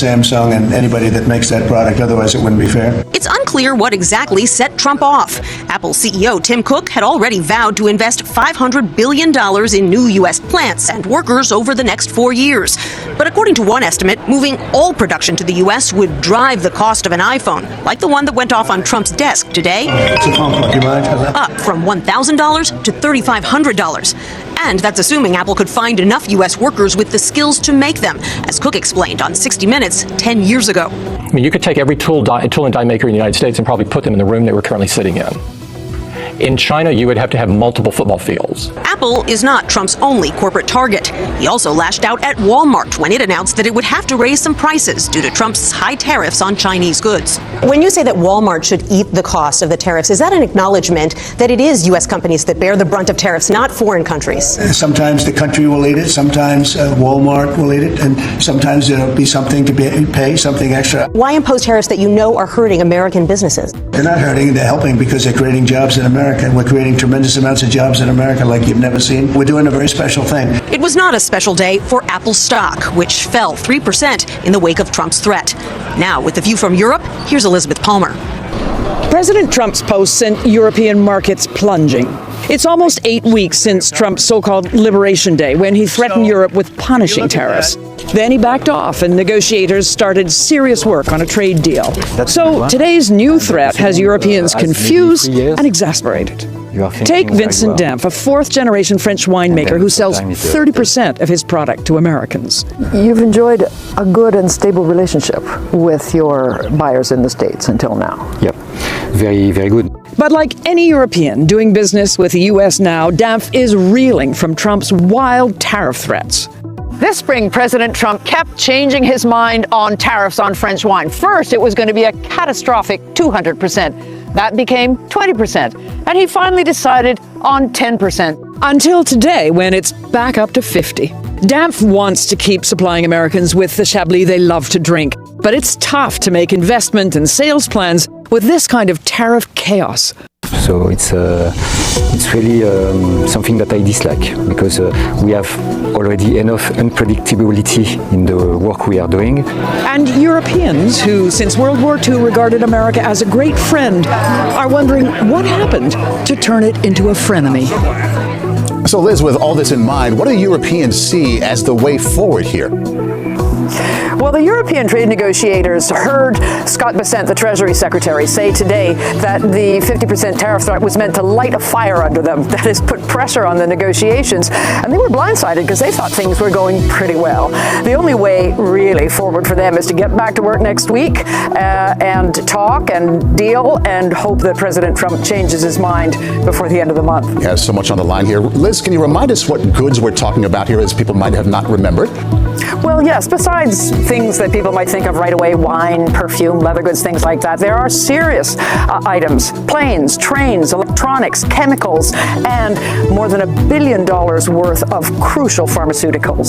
Samsung and anybody that makes that product. Otherwise, it wouldn't be fair. It's unclear what exactly set Trump off. Apple CEO Tim Cook had already vowed to invest $500 billion in new U.S. plants and workers over the next 4 years. But according to one estimate, moving all production to the U.S. would drive the cost of an iPhone, like the one that went off on Trump's desk today, It's a phone call. Do you mind? up from $1,000 to $3,500. And that's assuming Apple could find enough U.S. workers with the skills to make them, as Cook explained on 60 Minutes 10 years ago. I mean, you could take every tool and die maker in the United States and probably put them in the room they were currently sitting in. In China, you would have to have multiple football fields. Apple is not Trump's only corporate target. He also lashed out at Walmart when it announced that it would have to raise some prices due to Trump's high tariffs on Chinese goods. When you say that Walmart should eat the cost of the tariffs, is that an acknowledgement that it is U.S. companies that bear the brunt of tariffs, not foreign countries? Sometimes the country will eat it. Sometimes Walmart will eat it. And sometimes there'll be something to pay, something extra. Why impose tariffs that you know are hurting American businesses? They're not hurting. They're helping because they're creating jobs in America. And we're creating tremendous amounts of jobs in America like you've never seen. We're doing a very special thing. It was not a special day for Apple stock, which fell 3% in the wake of Trump's threat. Now, with the view from Europe, here's Elizabeth Palmer. President Trump's post sent European markets plunging. It's almost 8 weeks since Trump's so-called Liberation Day, when he threatened Europe with punishing tariffs. Then he backed off, and negotiators started serious work on a trade deal. So today's new threat has Europeans confused and exasperated. Take Vincent Dempf, a fourth-generation French winemaker who sells 30% of his product to Americans. You've enjoyed a good and stable relationship with your buyers in the States until now. Yep, very, very good. But like any European doing business with the U.S. now, Dempf is reeling from Trump's wild tariff threats. This spring, President Trump kept changing his mind on tariffs on French wine. First, it was going to be a catastrophic 200%. That became 20%. And he finally decided on 10%. Until today, when it's back up to 50. Dempf wants to keep supplying Americans with the Chablis they love to drink. But it's tough to make investment and sales plans with this kind of tariff chaos. So it's really something that I dislike, because we have already enough unpredictability in the work we are doing. And Europeans, who since World War II regarded America as a great friend, are wondering what happened to turn it into a frenemy. So Liz, with all this in mind, what do Europeans see as the way forward here? Well, the European trade negotiators heard Scott Bessent, the Treasury Secretary, say today that the 50% tariff threat was meant to light a fire under them, that is, put pressure on the negotiations. And they were blindsided because they thought things were going pretty well. The only way really forward for them is to get back to work next week and talk and deal and hope that President Trump changes his mind before the end of the month. Yeah, so much on the line here. Liz, can you remind us what goods we're talking about here, as people might have not remembered? Well, yes, besides things that people might think of right away, wine, perfume, leather goods, things like that, there are serious items: planes, trains, electronics, chemicals, and more than $1 billion worth of crucial pharmaceuticals.